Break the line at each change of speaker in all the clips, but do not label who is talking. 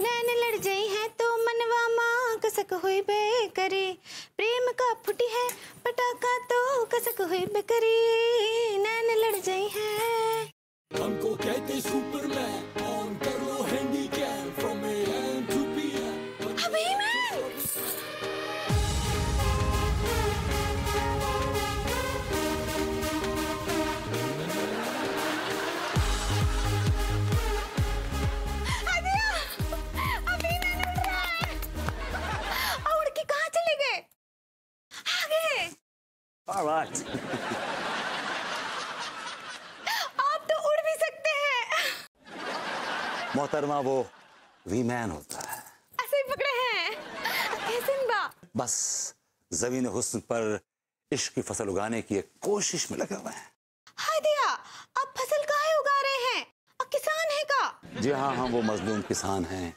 नैन लड़ जाई है तो मनवा मां कसक हुई बेकरी, प्रेम का फुटी है पटाखा तो कसक हुई बेकरी, नैन लड़ जाई है।
हमको कहते सुपरमैन, ऑन कर लो handycam from AM to PM।
अभी मैं अभी मैंने उड़ रहा है। उड़ के कहाँ चले गए? आगे।
All right.
आप तो उड़ भी सकते हैं।
मोहतरमा वो वीमैन होता है।
ऐसे ही पकड़े हैं। कैसे बा?
बस ज़मीन हुस्न पर इश्क की फसल उगाने की एक कोशिश में लगे हुए हैं।
हाय दिया, आप फसल काहे उगा रहे हैं? आप किसान हैं का?
जी हाँ, हम वो मजलूम किसान हैं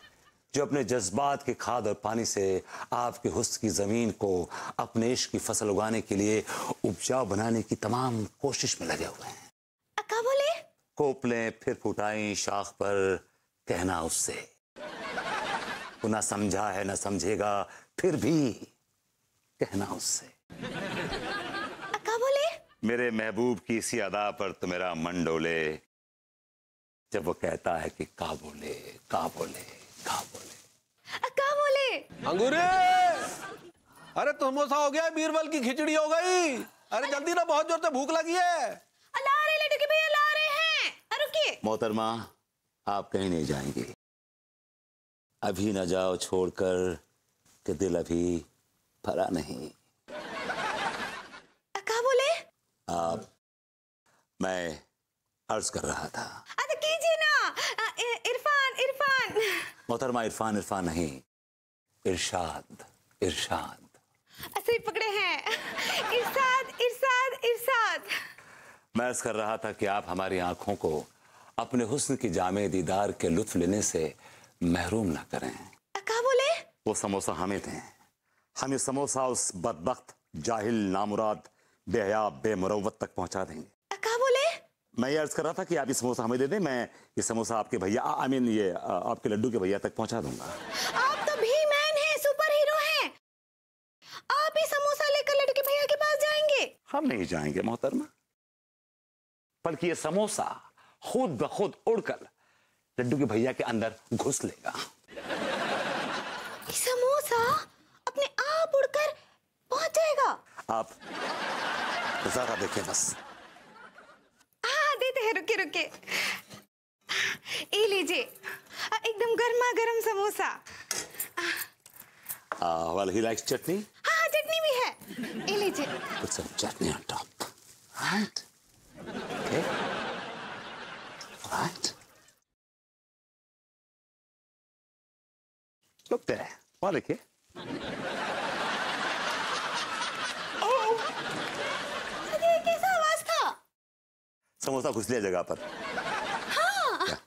जो अपने जज्बात के खाद और पानी से आपके हुस्न की जमीन को अपने इश्क की फसल उगाने के लिए उपजाऊ बनाने की तमाम कोशिश में लगे हुए हैं।
क्या बोले?
कोपलें फिर फुटाई शाख पर, कहना उससे वो ना समझा है ना समझेगा, फिर भी कहना उससे।
क्या बोले?
मेरे महबूब की इसी अदा पर तो मेरा मन डोले, जब वो कहता है कि का बोले का बोले का बोले।
क्या बोले?
अंगूरे, अरे समोसा हो गया, बीरबल की खिचड़ी हो गई। अरे जल्दी ना, बहुत जोर से भूख लगी है।
ला रहे लड्डू के भैया, ला रहे हैं। रुकिए।
मोहतरमा, आप कहीं नहीं जाएंगे। अभी न जाओ छोड़कर कि दिल अभी भरा नहीं।
क्या बोले?
मैं अर्ज कर रहा था।
अरे कीजिए ना। इरफान इरफान।
मोहतरमा, इरफान इरफान नहीं, इरशाद इरशाद।
ऐसे ही पकड़े हैं। इरशाद इरशाद इरशाद।
मैं अर्ज कर रहा था कि आप हमारी आंखों को अपने हुस्न की जामे दीदार के लुत्फ लेने से महरूम ना करें।
क्या बोले?
वो समोसा हमें दें, हम ये समोसा उस बदबख्त जाहिल नामुराद बेहया बेमुरव्वत तक पहुंचा देंगे।
क्या बोले?
मैं ये अर्ज कर रहा था कि आप ये समोसा हमें दे दें, मैं ये समोसा आपके भैया ये आपके लड्डू के भैया तक पहुंचा दूंगा।
आप तो भी मैन हैं, सुपर हीरो हैं। आप ही समोसा लेकर लड्डू के भैया के पास जाएंगे?
हम नहीं जाएंगे मोहतरमा, बल्कि ये समोसा खुद ब खुद उड़कर लड्डू के भैया के अंदर घुस लेगा।
समोसा अपने आप उड़कर पहुंच जाएगा?
आप जरा देखें बस।
हाँ देते हैं, रुके रुके। ये लीजिए, एकदम गर्मा गर्म samosa.
Well, he likes chutney.
हाँ चटनी भी है, ये लीजिए।
Put some chutney on top. Right? Okay. Right. Look there. वहाँ देखिए।
ये कैसा आवाज था?
समोसा घुस लिया जगह पर।
हाँ।
क्या?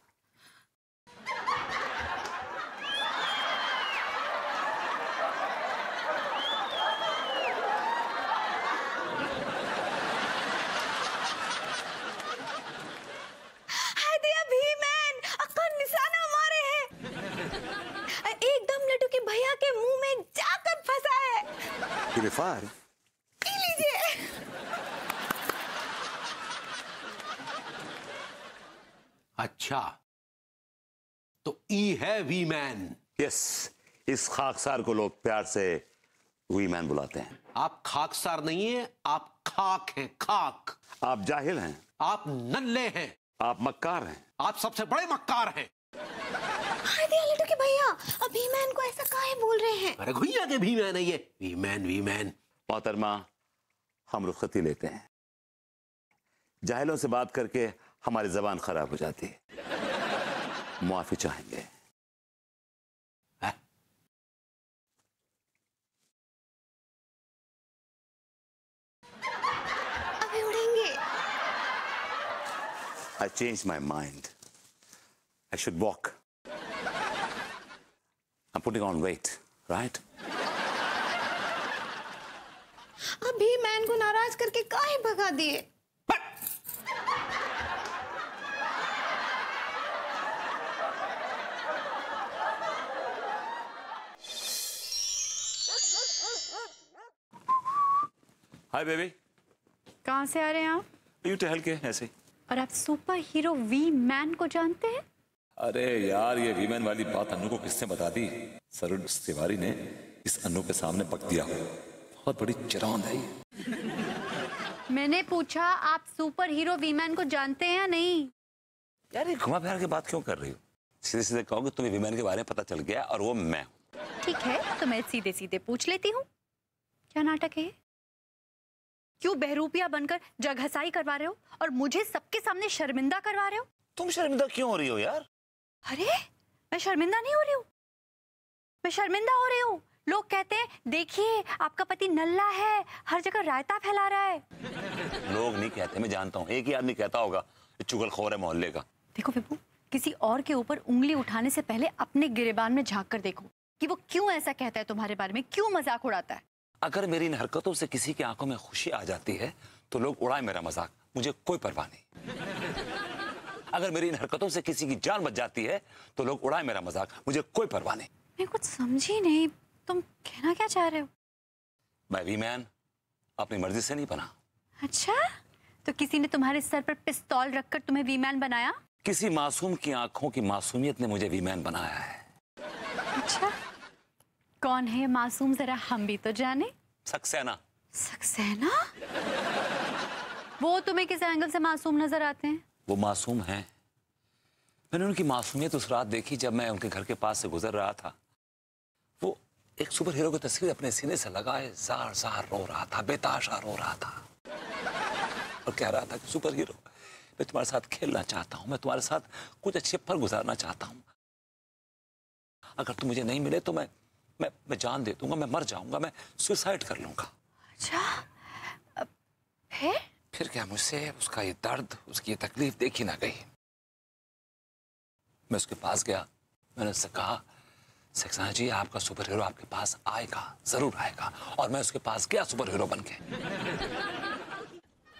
निशाना मारे हैं। एकदम लड्डू के भैया के मुंह में जाकर फंसा है।
इरफान,
पी लीजिए।
अच्छा, तो ई है वी मैन।
यस, इस खाकसार को लोग प्यार से वी मैन बुलाते हैं।
आप खाकसार नहीं है, आप खाक हैं, खाक।
आप जाहिल हैं,
आप नल्ले हैं,
आप मक्कार हैं,
आप सबसे बड़े मक्कार हैं।
लड्डू के भैया, अब वी मैन को ऐसा काहे बोल रहे हैं?
अरे भैया के भी मैन है ये, वी मैन वी मैन।
मोहतरमा, हम रुखसती लेते हैं। जाहिलों से बात करके हमारी जबान खराब हो जाती है। मुआफी चाहेंगे।
अभी उड़ेंगे।
I changed my mind. I should walk. I'm putting on weight, right?
अभी मैन को नाराज करके काहे भगा दिए?
Hi baby.
कहाँ से आ रहे हैं आप?
यूं टहल के ऐसे ही।
और आप सुपर हीरो वी मैन को जानते हैं?
अरे यार, ये वीमेन वाली बात अन्नू को किसने बता दी? सरुण तिवारी ने इस अन्नू के सामने बक दिया। बहुत बड़ी चिरौंद है ये।
मैंने पूछा आप सुपर हीरो वी मैन को जानते हैं या नहीं?
यार, ये घुमा फिरा के बात क्यों कर रही हो? सीधे सीधे कहो कि तुम्हें वीमेन के बारे में पता चल गया और वो मैं हूं।
ठीक है, तो मैं सीधे सीधे पूछ लेती हूँ, क्या नाटक है? क्यों बहरूपिया बनकर जगहसाई करवा रहे हो और मुझे सबके सामने शर्मिंदा करवा रहे हो?
तुम शर्मिंदा क्यों हो रही हो यार?
अरे मैं शर्मिंदा नहीं हो रही हूँ, मैं शर्मिंदा हो रही हूँ। लोग कहते हैं देखिए आपका पति नल्ला है, हर जगह रायता फैला रहा है।
लोग नहीं कहते, मैं जानता हूँ। एक ही आदमी कहता होगा, चुगलखोर है मोहल्ले का।
देखो विभू, किसी और के ऊपर उंगली उठाने से पहले अपने गिरेबान में झांक कर देखो कि वो क्यों ऐसा कहता है तुम्हारे बारे में, क्यों मजाक उड़ाता है।
अगर मेरी इन हरकतों से किसी की आंखों में खुशी आ जाती है तो लोग उड़ाए मेरा मजाक, मुझे कोई परवाह नहीं। अगर मेरी इन हरकतों से किसी की जान बच जाती है तो लोग उड़ाए मेरा मजाक, मुझे कोई परवाह नहीं।
मैं कुछ समझी नहीं, तुम कहना क्या चाह रहे हो?
मैं वीमैन अपनी मर्जी से नहीं बना।
अच्छा, तो किसी ने तुम्हारे सर पर पिस्तौल रखकर तुम्हें वीमैन बनाया?
किसी मासूम की आंखों की मासूमियत ने मुझे वीमैन बनाया है।
अच्छा, कौन है ये मासूम, जरा हम भी तो जाने।
सक्सेना।
सक्सेना? वो तुम्हें किस एंगल से मासूम नजर आते हैं?
वो मासूम हैं। मैंने उनकी मासूमियत उस रात देखी जब मैं उनके घर के पास से गुजर रहा था। वो एक सुपर हीरो की तस्वीर अपने सीने से लगाए जार जार रो रहा था, बेताशा रो रहा था और कह रहा था कि सुपर हीरो, मैं तुम्हारे साथ खेलना चाहता हूं, मैं तुम्हारे साथ कुछ अच्छे पल गुजारना चाहता हूं। अगर तुम मुझे नहीं मिले तो मैं जान दे दूंगा, मैं मर जाऊंगा, मैं सुसाइड कर लूंगा।
अच्छा,
फिर क्या, मुझसे उसका ये दर्द, उसकी ये तकलीफ देखी ना गई। मैं उसके पास गया, मैंने उससे कहा, सक्सेना जी, आपका सुपर हीरो आपके पास आएगा, जरूर आएगा। और मैं उसके पास गया सुपर हीरो बनके।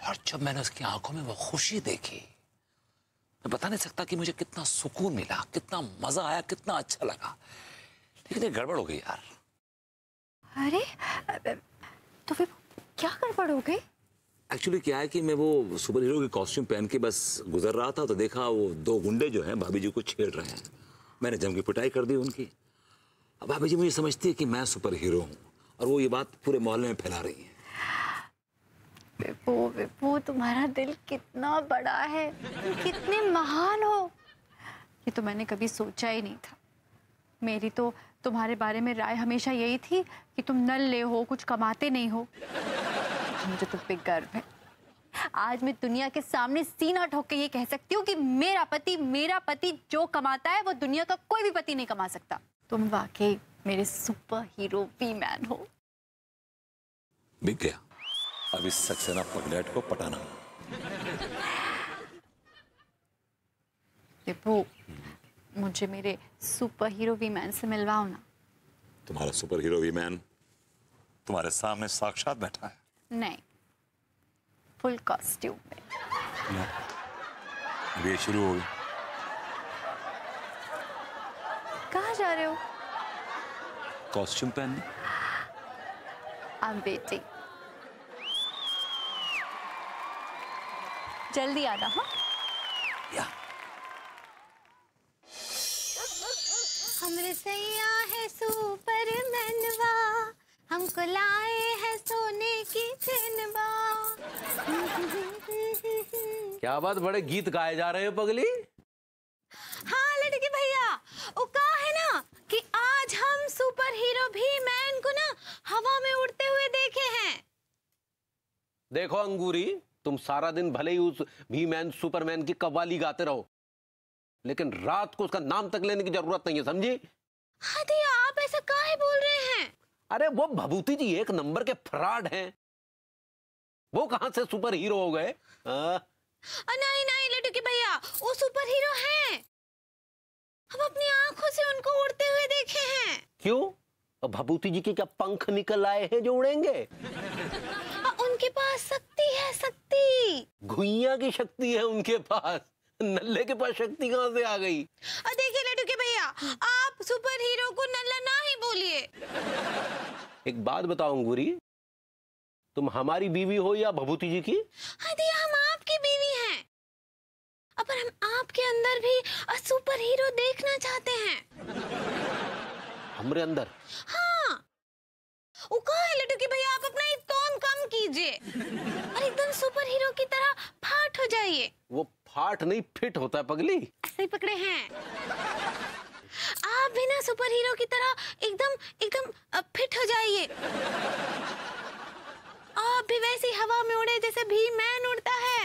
और जब मैंने उसकी आंखों में वो खुशी देखी, मैं बता नहीं सकता कि मुझे कितना सुकून मिला, कितना मजा आया, कितना अच्छा लगा। लेकिन ये गड़बड़ हो गई यार।
अरे तो फिर क्या गड़बड़ हो गई?
एक्चुअली क्या है कि मैं वो सुपर हीरो की कॉस्ट्यूम पहन के बस गुजर रहा था तो देखा वो दो गुंडे जो हैं भाभी जी को छेड़ रहे हैं। मैंने जम की पिटाई कर दी उनकी। अब भाभी जी मुझे समझती है कि मैं सुपर हीरो हूँ और वो ये बात पूरे मोहल्ले में फैला रही है।
विभू, तुम्हारा दिल कितना बड़ा है, कितने महान हो, ये तो मैंने कभी सोचा ही नहीं था। मेरी तो तुम्हारे बारे में राय हमेशा यही थी कि तुम नल्ले हो, कुछ कमाते नहीं हो। मुझे तुम पे गर्व है। आज मैं दुनिया के सामने सीना ठोक के ये कह सकती हूँ कि मेरा पति जो कमाता है वो दुनिया का कोई भी पति नहीं कमा सकता। तुम वाकई मेरे सुपर हीरो वी मैन हो।
बिक गया। अब इस सक्सेना पगलेट को पटाना।
विभू, मुझे मेरे सुपर हीरो वी मैन से मिलवाओ ना।
तुम्हारा सुपर हीरो वी मैन तुम्हारे सामने साक्षात बैठा है।
नहीं, फुल कॉस्ट्यूम में।
अब ये शुरू हो गई।
कहाँ जा रहे हो?
कॉस्ट्यूम पहनने।
I am waiting. जल्दी आना। हाँ,
या
हमरे सैया है सुपर मैनवा, हमको लाए हैं सोने की चैनवा।
क्या बात, बड़े गीत गाए जा रहे हो पगली।
हाँ लड़के भैया, वो कहा है ना कि आज हम सुपर हीरो भी मैन को ना हवा में उड़ते हुए देखे हैं।
देखो अंगूरी, तुम सारा दिन भले ही उस भी मैन सुपरमैन की कव्वाली गाते रहो, लेकिन रात को उसका नाम तक लेने की जरूरत नहीं है, समझी?
हाँ भैया, आप ऐसा काहे बोल रहे हैं?
अरे वो भभूति जी एक नंबर के फ्रॉड हैं। वो कहां से सुपर हीरो हो गए?
नहीं नहीं लड़के भैया, वो सुपर हीरो हैं। हम अपनी आंखों से उनको उड़ते हुए देखे हैं।
क्यों? अब भभूति जी के क्या पंख निकल आए हैं जो उड़ेंगे?
उनके पास शक्ति है, शक्ति।
घुइया की शक्ति है उनके पास, नल्ले के पास शक्ति कहां से आ गई?
देखिए लड़के भैया, आप सुपर हीरो को नल्ला ना ही बोलिए।
एक बात बताओ अंगूरी, तुम हमारी बीवी हो या भभूति जी की?
हाँ दिया, हम आपकी बीवी हैं। पर हम आपके अंदर भी सुपर हीरो देखना चाहते हैं।
हमरे अंदर?
हाँ, वो कहा है लड्डू की भैया, आप अपना ये टोन कम कीजिए और एकदम सुपर हीरो की तरह फाट हो जाइए।
वो फाट नहीं, फिट होता है पगली।
सही पकड़े हैं आप भी ना, सुपर हीरो की तरह एकदम एकदम फिट हो जाइए। आप भी वैसी हवा में उड़े जैसे भी मैन उड़ता है।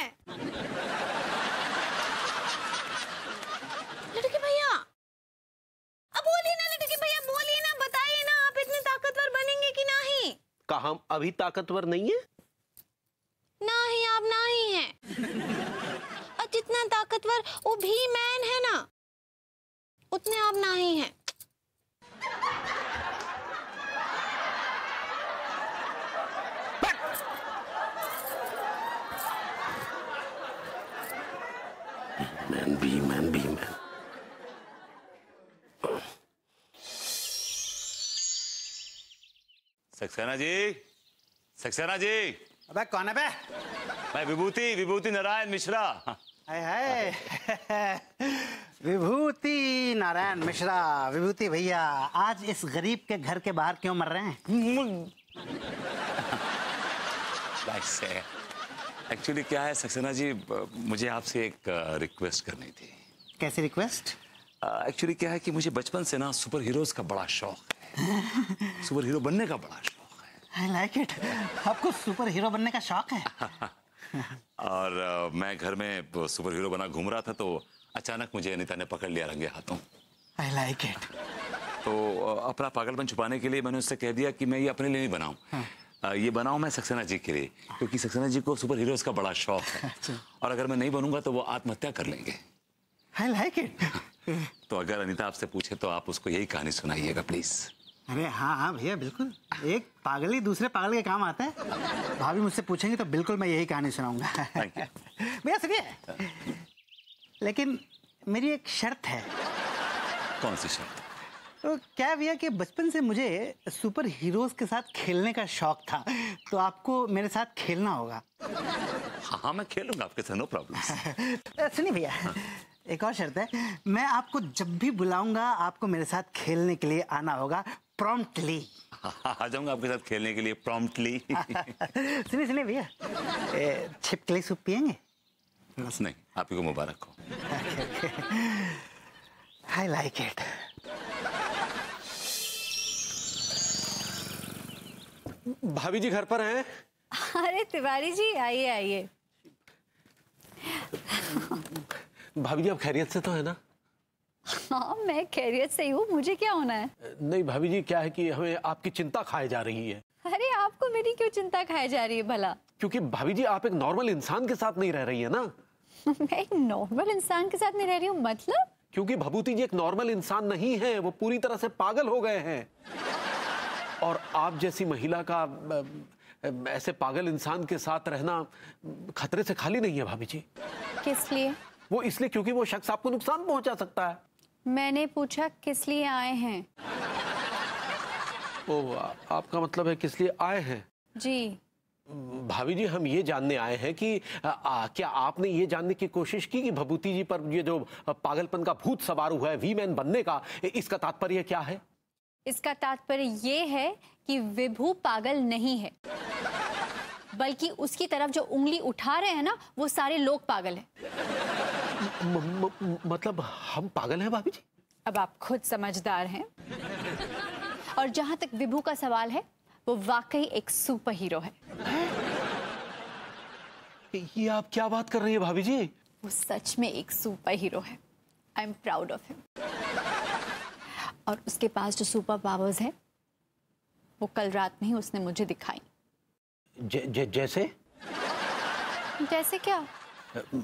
लड्डू के भैया अब बोलिए ना, लड्डू के भैया बोलिए ना, बताइए ना, आप इतने ताकतवर बनेंगे कि नहीं?
क्या हम अभी ताकतवर नहीं है?
नहीं, आप नहीं हैं। और जितना ताकतवर वो भी मैन है ना, उतने आप नहीं हैं।
मैन भी मैन भी मैन।
सक्सेना जी, सक्सेना जी।
अबे कौन है बे?
मैं विभूति नारायण मिश्रा।
हाय हाय विभूति नारायण मिश्रा। विभूति भैया, आज इस गरीब के घर के बाहर क्यों मर रहे हैं?
एक्चुअली क्या है सक्सेना जी, मुझे आपसे एक रिक्वेस्ट करनी थी।
कैसी रिक्वेस्ट?
एक्चुअली क्या है कि मुझे बचपन से ना सुपर हीरोज का बड़ा शौक है। सुपर हीरो बनने का बड़ा शौक है।
I like it. आपको सुपर हीरो बनने का शौक है?
और मैं घर में सुपर हीरो बना घूम रहा था तो अचानक मुझे अनीता ने पकड़ लिया रंगे हाथों।
I like it.
तो अपना पागलपन छुपाने के लिए मैंने उससे कह दिया कि मैं ये अपने लिए नहीं बनाऊं। ये बनाऊं मैं सक्सेना जी के लिए, क्योंकि सक्सेना जी को सुपर हीरोज का बड़ा शौक है। और अगर मैं नहीं बनूंगा तो वो आत्महत्या कर लेंगे।
I like it.
तो अगर अनीता आपसे पूछे तो आप उसको यही कहानी सुनाइएगा प्लीज।
अरे हाँ हाँ भैया, बिल्कुल। एक पागल ही दूसरे पागल के काम आता है। भाभी मुझसे पूछेंगे तो बिल्कुल मैं यही कहानी सुनाऊंगा।
Thank you.
भैया सुनिए, लेकिन मेरी एक शर्त है।
कौन सी शर्त?
तो क्या भैया कि बचपन से मुझे सुपर हीरोज के साथ खेलने का शौक था, तो आपको मेरे साथ खेलना होगा।
हाँ मैं खेलूंगा आपके साथ, नो प्रॉब्लम।
सुनिए भैया, एक और शर्त है। मैं आपको जब भी बुलाऊंगा आपको मेरे साथ खेलने के लिए आना होगा, प्रॉम्प्टली।
आ जाऊंगा आपके साथ खेलने के लिए प्रॉम्प्टली।
सुनिए सुनिए भैया, छिपकली सूप पियेंगे?
बस नहीं, आप ही को मुबारक हो।
I like it.
भाभी जी घर पर हैं?
अरे तिवारी जी, आइए आइए।
भाभी जी आप खैरियत से तो है ना?
हाँ मैं खैरियत से ही हूँ, मुझे क्या होना है?
नहीं भाभी जी, क्या है कि हमें आपकी चिंता खाई जा रही है।
अरे आपको मेरी क्यों चिंता खाई जा रही है भला?
क्योंकि भाभी जी आप एक नॉर्मल इंसान के साथ नहीं रह रही है ना।
मैं एक नॉर्मल इंसान के साथ नहीं रह रही हूँ मतलब?
क्योंकि भभूति जी एक नॉर्मल इंसान नहीं है, वो पूरी तरह से पागल हो गए हैं। और आप जैसी महिला का ऐसे पागल इंसान के साथ रहना खतरे से खाली नहीं है भाभी जी।
किस लिए?
वो इसलिए क्योंकि वो शख्स आपको नुकसान पहुंचा सकता है।
मैंने पूछा किस लिए आए हैं?
ओ, आपका मतलब है किस लिए आए हैं?
जी।
भाभी जी हम ये जानने आए हैं कि क्या आपने ये जानने की कोशिश की कि भभूति जी पर ये जो पागलपन का भूत सवार हुआ है वी मैन बनने का, इसका तात्पर्य क्या है?
इसका तात्पर्य ये है कि विभू पागल नहीं है, बल्कि उसकी तरफ जो उंगली उठा रहे हैं ना, वो सारे लोग पागल हैं।
मतलब हम पागल हैं भाभी जी?
अब आप खुद समझदार हैं। और जहां तक विभू का सवाल है, वो वाकई एक सुपर हीरो है।
ये आप क्या बात कर रही है भाभी जी?
वो सच में एक सुपर हीरो है। I am proud of him. और उसके पास जो सुपर पावर्स है, वो कल रात में ही उसने मुझे दिखाई।
जैसे?
जैसे क्या?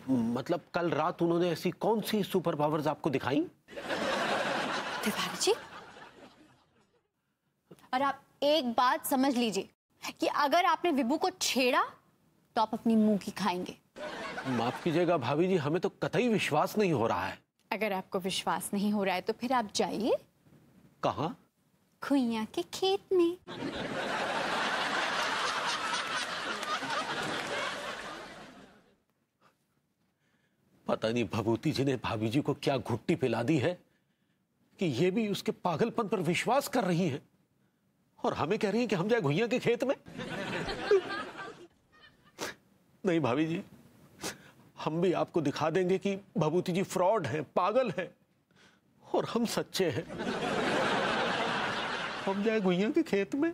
मतलब कल रात उन्होंने ऐसी कौन सी सुपर पावर्स आपको दिखाई?
तिवारी जी, और आप एक बात समझ लीजिए कि अगर आपने विभू को छेड़ा तो आप अपनी मुंह की खाएंगे।
माफ कीजिएगा भाभी जी, हमें तो कतई विश्वास नहीं हो रहा है।
अगर आपको विश्वास नहीं हो रहा है तो फिर आप जाइए।
कहाँ?
खुइया के खेत में।
पता नहीं भभूति जी ने भाभी जी को क्या घुट्टी पिला दी है कि ये भी उसके पागलपन पर विश्वास कर रही हैं और हमें कह रही हैं कि हम जाए घुइयां के खेत में। नहीं भाभी जी, हम भी आपको दिखा देंगे कि भभूति जी फ्रॉड हैं, पागल हैं और हम सच्चे हैं। हम जाए घुइयां के खेत में।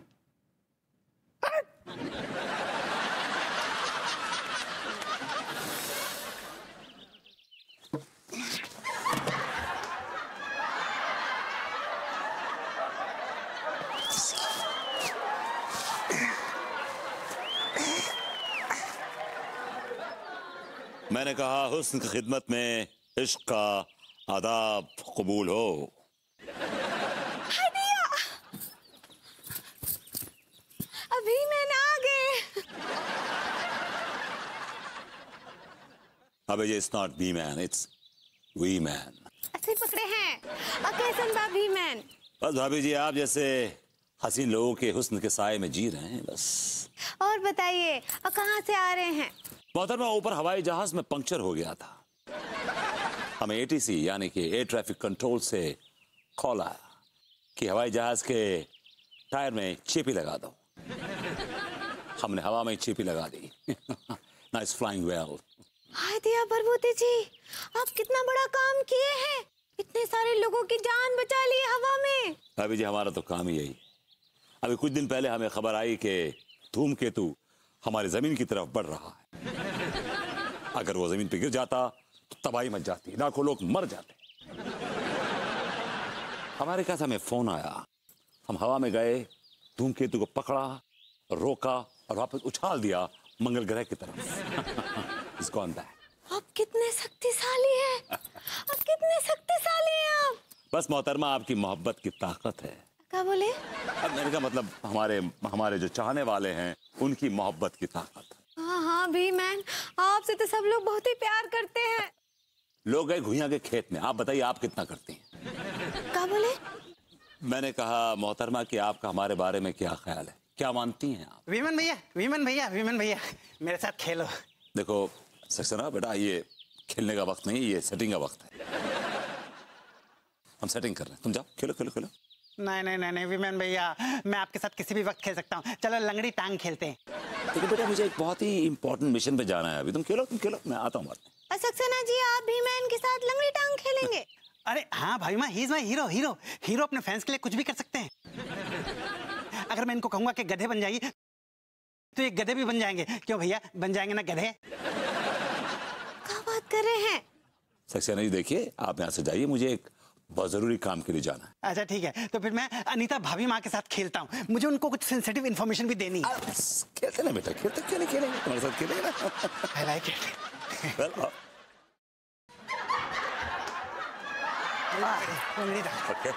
मैंने कहा हुस्न की खिदमत में इश्क का आदाब कबूल हो।
अभी मैंने आ गए।
अबे ये it's not be man, it's we man.
ऐसे पकड़े हैं कैसन भाभी मैन।
बस भाभी जी आप जैसे हसीन लोगों के हुस्न के साए में जी रहे हैं बस।
और बताइए कहाँ से आ रहे हैं।
मोहतरमा ऊपर हवाई जहाज में पंक्चर हो गया था, हमें एटीसी यानी कि एयर ट्रैफिक कंट्रोल से कॉल आया कि हवाई जहाज के टायर में चेपी लगा दो। हमने हवा में चेपी लगा दी। Nice flying well.
Hi Diya Bhabhuti जी, आप कितना बड़ा काम किए हैं, इतने सारे लोगों की जान बचा ली हवा में।
भाभी जी हमारा तो काम ही यही। अभी कुछ दिन पहले हमें खबर आई कि धूमकेतु हमारी जमीन की तरफ बढ़ रहा है। अगर वो जमीन पे गिर जाता तो तबाही मच जाती, लाखों लोग मर जाते। हमारे पास हमें फोन आया, हम हवा में गए, धूमकेतु को पकड़ा, रोका और वापस उछाल दिया मंगल ग्रह की तरफ। It's gone back.
आप कितने शक्तिशाली हैं, आप कितने शक्तिशाली हैं आप।
बस मोहतरमा आपकी मोहब्बत की ताकत है।
क्या बोले।
अब मेरे का मतलब हमारे जो चाहने वाले हैं उनकी मोहब्बत की ताकत।
हाँ हाँ भी मैन, आपसे तो सब लोग बहुत ही प्यार करते हैं।
लोग गए घुइयां के खेत में, आप बताइए आप कितना करती हैं।
क्या बोले।
मैंने कहा मोहतरमा कि आपका हमारे बारे में क्या ख्याल है, क्या मानती हैं आप।
विमन भैया, विमन भैया, विमन भैया, मेरे साथ खेलो।
देखो सक्सेना बेटा, ये खेलने का वक्त नहीं, ये सेटिंग का वक्त है। हम सेटिंग कर रहे हैं, तुम जाओ खेलो खेलो खेलो।
नहीं नहीं नहीं नहीं विमन भैया, मैं आपके साथ किसी भी वक्त खेल सकता हूँ। चलो लंगड़ी टांग खेलते हैं।
देखो बेटा मुझे एक बहुत ही इंपॉर्टेंट मिशन पे जाना है अभी। तुम खेलो मैं आता हूँ बाद में।
सक्सेना जी आप भी मैन के साथ लंगड़ी टांग खेलेंगे।
अरे हाँ भाई, मैं he is my hero. Hero अपने फैंस के लिए कुछ भी कर सकते हैं। अगर मैं इनको कहूंगा कि गधे बन जाइए तो ये गधे भी बन जाएंगे। क्यों भैया, बन जाएंगे ना गधे।
क्या बात कर रहे हैं।
सक्सेना जी देखिए, आप यहाँ से जाइए, मुझे एक बहुत जरूरी काम के लिए जाना है।
अच्छा ठीक है, तो फिर मैं अनीता भाभी माँ के साथ खेलता हूँ। मुझे उनको कुछ सेंसिटिव इन्फॉर्मेशन भी देनी है।
खेलते ना बेटा, खेलते क्यों नहीं खेलेंगे, तुम्हारे साथ खेलेंगे ना।
I like it.
Well,
लंगड़ी टांग।
okay.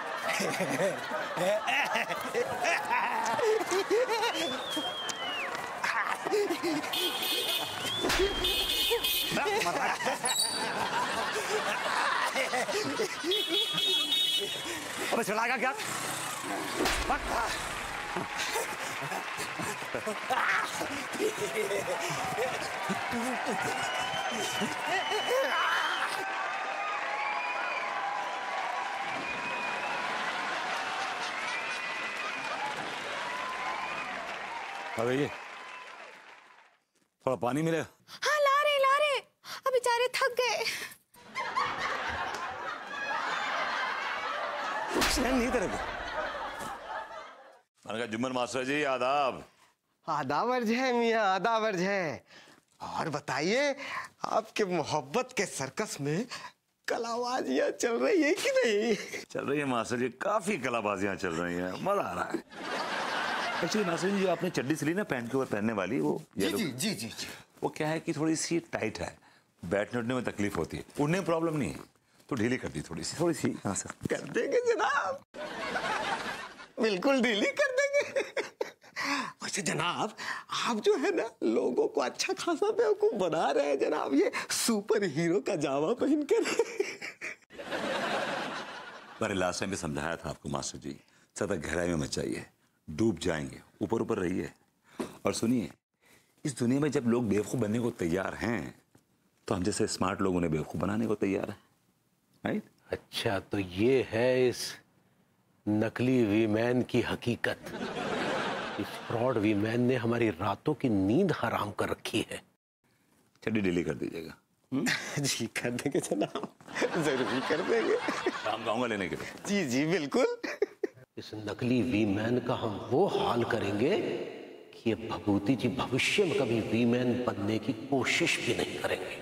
अबे चलाएगा क्या। अबे ये थोड़ा पानी मिलेगा।
हाँ ला रहे अब बेचारे थक गए।
नहीं तेरे को। मैंने कहा जुम्मन मास्टर जी आदाब।
आदावर्ज है मियाँ, आदावर्ज है। और बताइए आपके मोहब्बत के सर्कस में कलाबाजियाँ चल रही है कि नहीं।
चल रही है मास्टर जी, काफी कलाबाजियां चल रही हैं, मजा आ रहा है। एक्चुअली मास्टर जी जो आपने चड्डी सिली ना पैंट के ऊपर पहनने वाली, वो
जी जी जी जी जी,
वो क्या है कि थोड़ी सी टाइट है, बैठने उठने में तकलीफ होती है, उड़ने में प्रॉब्लम नहीं है, तो ढीली कर दी थोड़ी सी। हाँ सर
कर देंगे जनाब, बिल्कुल ढीली कर देंगे। वैसे जनाब आप जो है ना लोगों को अच्छा खासा बेवकूफ बना रहे हैं जनाब, ये सुपर हीरो का जामा पहन कर।
पर लास्ट टाइम भी समझाया था आपको मास्टर जी, ज्यादा गहराई में मत जाइए, डूब जाएंगे, ऊपर ऊपर रहिए। और सुनिए, इस दुनिया में जब लोग बेवकूफ बनने को तैयार हैं तो हम जैसे स्मार्ट लोग उन्हें बेवकूफ़ बनाने को तैयार है, राइट?
अच्छा, तो ये है इस नकली वीमैन की हकीकत। इस फ्रॉड वीमैन ने हमारी रातों की नींद हराम कर रखी है।
चलिए डिलीट कर दीजिएगा।
जी कर देंगे जनाब, जरूर कर देंगे।
शाम को आऊंगा लेने के लिए।
जी जी बिल्कुल।
इस नकली वीमैन का हम वो हाल करेंगे कि ये भभूति जी भविष्य में कभी वीमैन बनने की कोशिश भी नहीं करेंगे।